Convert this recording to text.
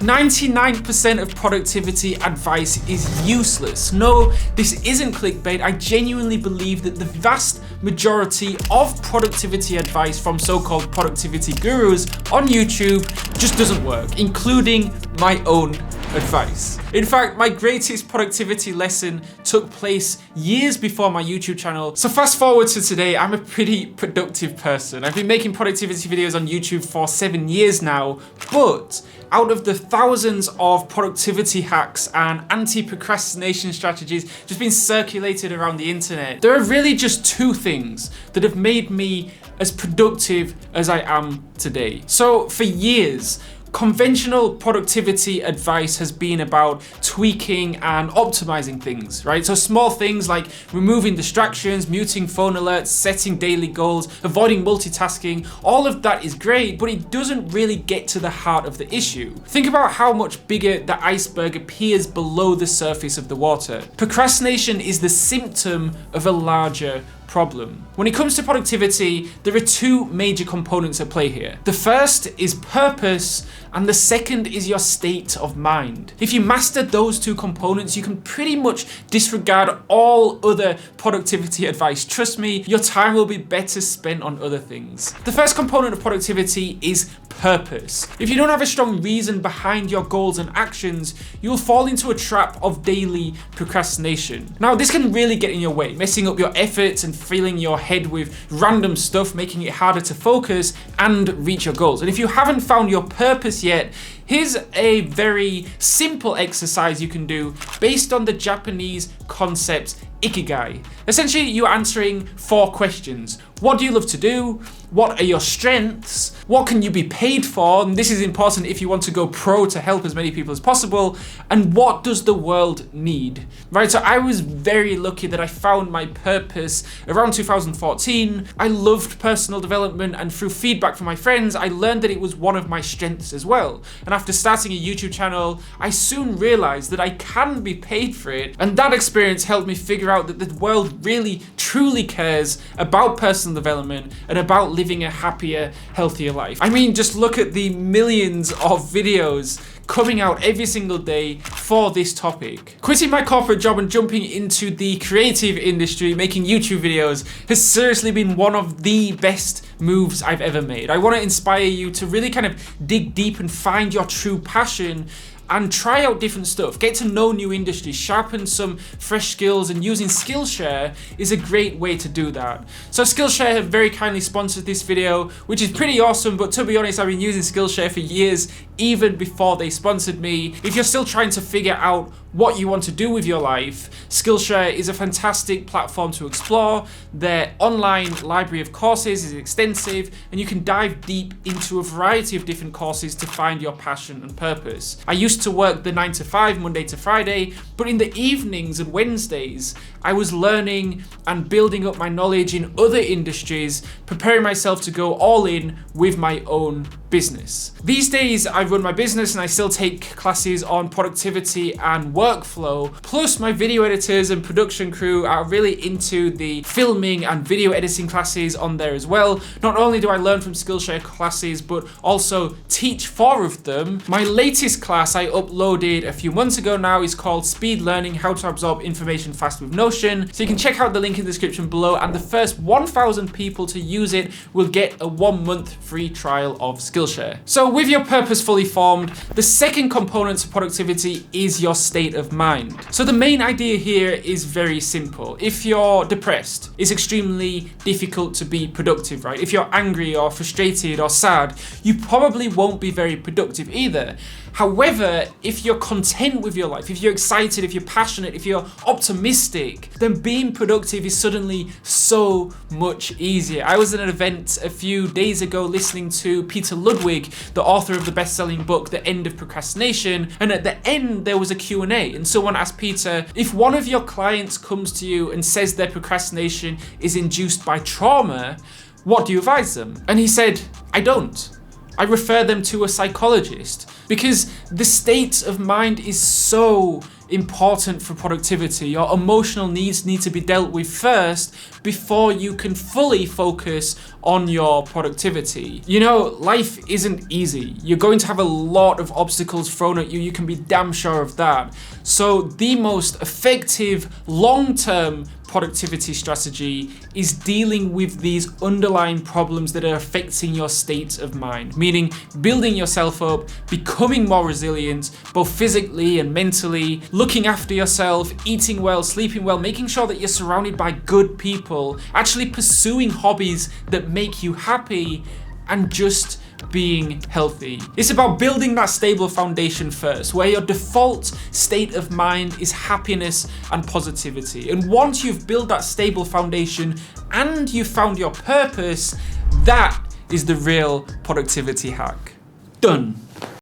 99% of productivity advice is useless. No, this isn't clickbait. I genuinely believe that the vast majority of productivity advice from so-called productivity gurus on YouTube just doesn't work, including my own advice. In fact, my greatest productivity lesson took place years before my YouTube channel. So fast forward to today, I'm a pretty productive person. I've been making productivity videos on YouTube for 7 years now, but out of the thousands of productivity hacks and anti-procrastination strategies just being circulated around the internet, there are really just two things that have made me as productive as I am today. So for years, conventional productivity advice has been about tweaking and optimizing things, right? So small things like removing distractions, muting phone alerts, setting daily goals, avoiding multitasking, all of that is great, but it doesn't really get to the heart of the issue. Think about how much bigger the iceberg appears below the surface of the water. Procrastination is the symptom of a larger problem. When it comes to productivity, there are two major components at play here. The first is purpose, and the second is your state of mind. If you master those two components, you can pretty much disregard all other productivity advice. Trust me, your time will be better spent on other things. The first component of productivity is purpose. If you don't have a strong reason behind your goals and actions, you'll fall into a trap of daily procrastination. Now, this can really get in your way, messing up your efforts and filling your head with random stuff, making it harder to focus and reach your goals. And if you haven't found your purpose yet, here's a very simple exercise you can do based on the Japanese concept Ikigai. Essentially, you're answering 4 questions. What do you love to do? What are your strengths? What can you be paid for? And this is important if you want to go pro to help as many people as possible. And what does the world need? Right, so I was very lucky that I found my purpose around 2014. I loved personal development, and through feedback from my friends, I learned that it was one of my strengths as well. And after starting a YouTube channel, I soon realized that I can be paid for it. And that experience helped me figure out that the world really, truly cares about personal development and about living a happier, healthier life. I mean, just look at the millions of videos coming out every single day for this topic. Quitting my corporate job and jumping into the creative industry, making YouTube videos, has seriously been one of the best moves I've ever made. I want to inspire you to really kind of dig deep and find your true passion and try out different stuff. Get to know new industries, sharpen some fresh skills, and using Skillshare is a great way to do that. So Skillshare have very kindly sponsored this video, which is pretty awesome, but to be honest, I've been using Skillshare for years, even before they sponsored me. If you're still trying to figure out what you want to do with your life, Skillshare is a fantastic platform to explore. Their online library of courses is extensive, and you can dive deep into a variety of different courses to find your passion and purpose. I used to work the 9 to 5, Monday to Friday, but in the evenings and Wednesdays, I was learning and building up my knowledge in other industries, preparing myself to go all in with my own business. These days, I run my business and I still take classes on productivity and workflow. Plus, my video editors and production crew are really into the filming and video editing classes on there as well. Not only do I learn from Skillshare classes, but also teach 4 of them. My latest class I uploaded a few months ago now is called Speed Learning: How to Absorb Information Fast with Notion. So you can check out the link in the description below, and the first 1,000 people to use it will get a 1-month free trial of Skillshare. So with your purpose fully formed, the second component to productivity is your state of mind. So the main idea here is very simple. If you're depressed, it's extremely difficult to be productive, right? If you're angry or frustrated or sad, you probably won't be very productive either. However, if you're content with your life, if you're excited, if you're passionate, if you're optimistic, then being productive is suddenly so much easier. I was at an event a few days ago listening to Peter Ludwig, the author of the best-selling book, The End of Procrastination, and at the end there was a Q&A, and someone asked Peter, if one of your clients comes to you and says their procrastination is induced by trauma, what do you advise them? And he said, I don't. I refer them to a psychologist, because the state of mind is so important for productivity. Your emotional needs need to be dealt with first before you can fully focus on your productivity. You know, life isn't easy. You're going to have a lot of obstacles thrown at you. You can be damn sure of that. So the most effective long-term productivity strategy is dealing with these underlying problems that are affecting your state of mind, meaning building yourself up, becoming more resilient, both physically and mentally, looking after yourself, eating well, sleeping well, making sure that you're surrounded by good people, actually pursuing hobbies that make you happy, and just being healthy. It's about building that stable foundation first, where your default state of mind is happiness and positivity. And once you've built that stable foundation and you've found your purpose, that is the real productivity hack. Done.